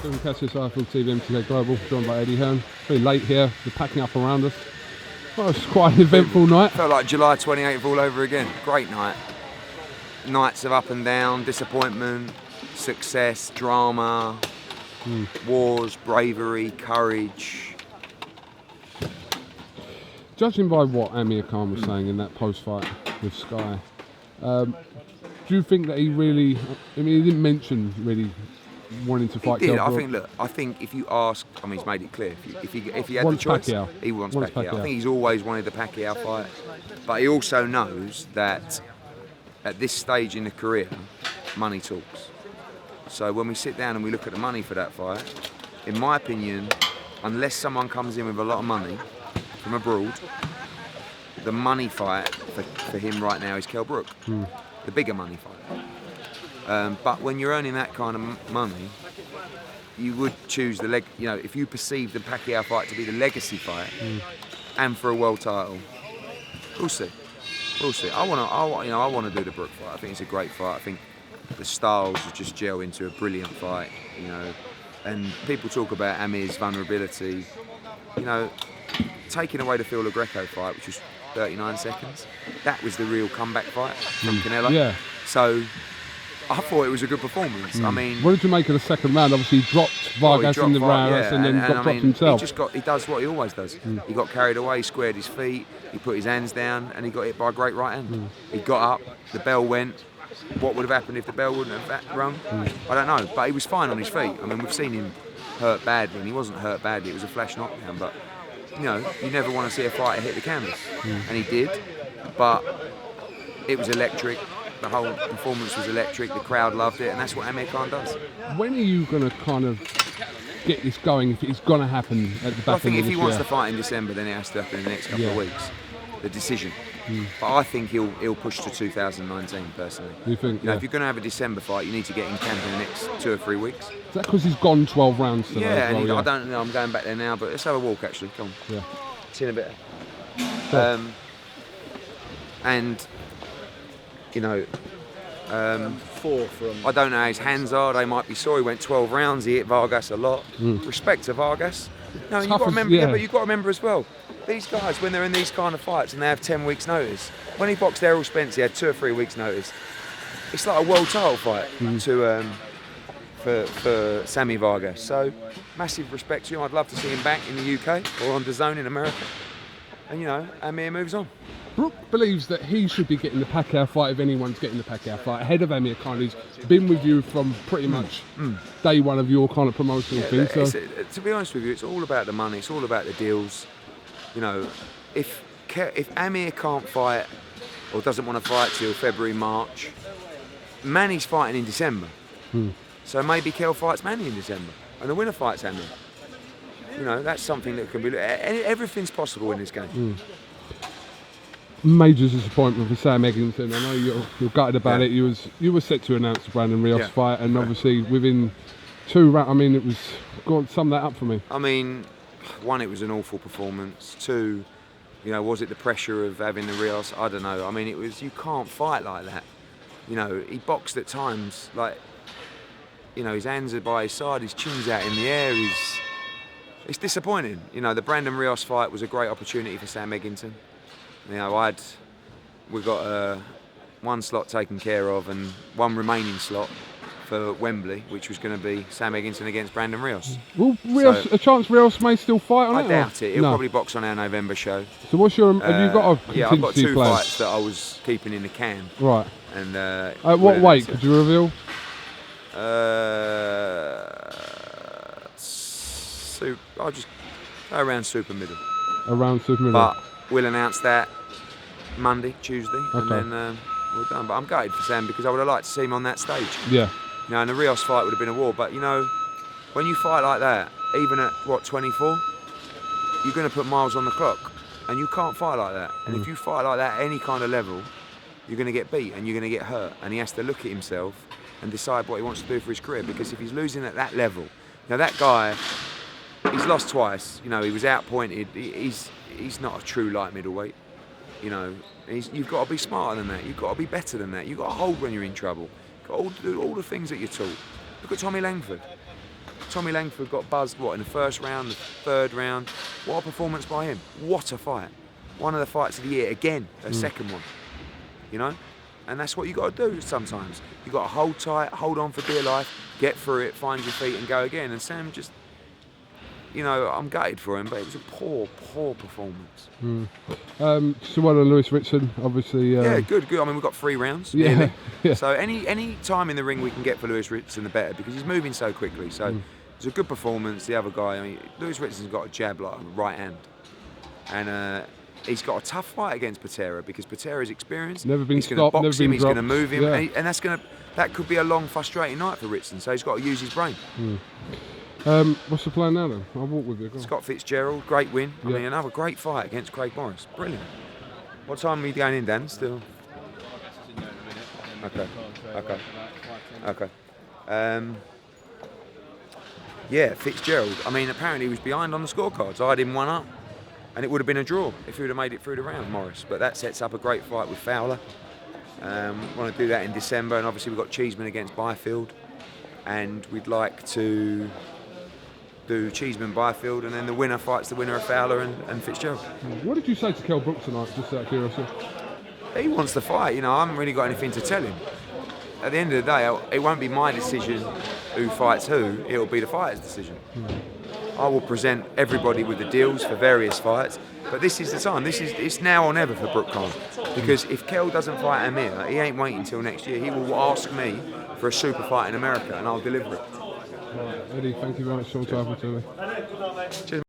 From CASSIUS Rifle TV MTK Global, joined by Eddie Hearn. Very late here, they're packing up around us. Well, it's quite an eventful night. Felt like July 28th all over again. Great night. Nights of up and down, disappointment, success, drama, wars, bravery, courage. Judging by what Amir Khan was saying in that post-fight with Sky, do you think that he really, I mean, he didn't mention really wanting to fight He did. Brook. I think if you ask, I mean, he's made it clear. If he had Wants the choice, Pacquiao. he wants Pacquiao. I think he's always wanted the Pacquiao fight, but he also knows that at this stage in the career, money talks. So when we sit down and we look at the money for that fight, in my opinion, unless someone comes in with a lot of money from abroad, the money fight for him right now is Brook, the bigger money fight. But when you're earning that kind of money, you would choose the if you perceive the Pacquiao fight to be the legacy fight and for a world title, we'll see. We'll see. I want to do the Brook fight. I think it's a great fight. I think the styles just gel into a brilliant fight. And people talk about Amir's vulnerability. Taking away the Phil Greco fight, which was 39 seconds, that was the real comeback fight from Canelo. Yeah. So I thought it was a good performance. I mean, what did you make of the second round? Obviously, he dropped Vargas in the round and then got dropped himself. He does what he always does. He got carried away, squared his feet, he put his hands down, and he got hit by a great right hand. He got up, the bell went. What would have happened if the bell wouldn't have rung? I don't know, but he was fine on his feet. I mean, we've seen him hurt badly, and he wasn't hurt badly. It was a flash knockdown, but you never want to see a fighter hit the canvas, and he did. But it was electric. The whole performance was electric. The crowd loved it, and that's what Amir Khan does. When are you going to kind of get this going? If it's going to happen at the back end of this year? I think if he wants to fight in December, then it has to happen in the next couple of weeks. The decision. But I think he'll push to 2019 personally. You think? If you're going to have a December fight, you need to get in camp in the next 2 or 3 weeks. Is that because he's gone 12 rounds today? Yeah, and I don't know. I'm going back there now, but let's have a walk actually. Come on. Yeah. See you in a bit. I don't know how his hands are. They might be sore. He went 12 rounds. He hit Vargas a lot. Respect to Vargas. No, you've got to remember. But you've got to remember as well. These guys, when they're in these kind of fights and they have 10 weeks' notice. When he boxed Errol Spence, he had 2 or 3 weeks' notice. It's like a world title fight for Sammy Vargas. So massive respect to him. I'd love to see him back in the UK or on DAZN in America. And Amir moves on. Brook believes that he should be getting the Pacquiao fight if anyone's getting the Pacquiao fight ahead of Amir Khan, who's been with you from pretty much day one of your kind of promotional thing. So to be honest with you, it's all about the money. It's all about the deals. If Amir can't fight or doesn't want to fight till February, March, Manny's fighting in December. So maybe Kel fights Manny in December and the winner fights Amir. That's something that can be. Everything's possible in this game. Major disappointment for Sam Eggington. I know you're gutted about it. You were set to announce the Brandon Rios fight, and obviously within 2 rounds. I mean, it was. Go on, sum that up for me. I mean, 1, it was an awful performance. 2, was it the pressure of having the Rios? I don't know. I mean, it was. You can't fight like that. He boxed at times like. His hands are by his side, his chin's out in the air. It's disappointing. The Brandon Rios fight was a great opportunity for Sam Eggington. We've got 1 slot taken care of and 1 remaining slot for Wembley, which was going to be Sam Eggington against Brandon Rios. Well, a chance Rios may still fight on it? I doubt it. He'll probably box on our November show. So what's your? Have you got a contingency I've got 2 plan? fights that I was keeping in the can. Right. And at what weight could you reveal? I'll just go around super middle. Around super middle. But we'll announce that Monday, Tuesday, and then we're done. But I'm gutted for Sam because I would have liked to see him on that stage. Yeah. And the Rios fight would have been a war. But when you fight like that, even at 24, you're going to put miles on the clock, and you can't fight like that. And if you fight like that at any kind of level, you're going to get beat and you're going to get hurt. And he has to look at himself and decide what he wants to do for his career. Because if he's losing at that level, that guy, he's lost twice. He was outpointed. He's not a true light middleweight. You've got to be smarter than that. You've got to be better than that. You've got to hold when you're in trouble. You've got to do all the things that you're taught. Look at Tommy Langford. Tommy Langford got buzzed, what, in the first round, the third round. What a performance by him. What a fight. One of the fights of the year, again, a second one. You know? And that's what you got to do sometimes. You got to hold tight, hold on for dear life, get through it, find your feet and go again. And Sam just, you know, I'm gutted for him, but it was a poor, poor performance. So well on Lewis Ritson, obviously. Yeah, good. I mean, we've got 3 rounds. Yeah, yeah. So any time in the ring we can get for Lewis Ritson, the better, because he's moving so quickly. So it's a good performance. The other guy, I mean, Lewis Ritson's got a jab like a right hand, and he's got a tough fight against Patera because Patera's experienced. Never been he's stopped, going to box never him. been He's going to dropped. move him, Yeah. and that could be a long, frustrating night for Ritson. So he's got to use his brain. What's the plan now then? I'll walk with you. Go on. Scott Fitzgerald, great win. I Yeah. mean, another great fight against Craig Morris. Brilliant. What time are we going in, Dan? Still? Okay. Yeah, Fitzgerald. I mean, apparently he was behind on the scorecards. I had him 1 up, and it would have been a draw if he would have made it through the round, Morris. But that sets up a great fight with Fowler. Want to do that in December, and obviously we've got Cheeseman against Byfield, and we'd like to do Cheeseman Byfield, and then the winner fights the winner of Fowler and Fitzgerald. What did you say to Kell Brook tonight, just out of curiosity? He wants to fight, you know, I haven't really got anything to tell him. At the end of the day, it won't be my decision who fights who, it'll be the fighter's decision. I will present everybody with the deals for various fights, but this is the time, it's now or never for Brook Khan. Because if Kell doesn't fight Amir, he ain't waiting until next year. He will ask me for a super fight in America, and I'll deliver it. Right, Eddie, thank you very much for talking to me. Cheers.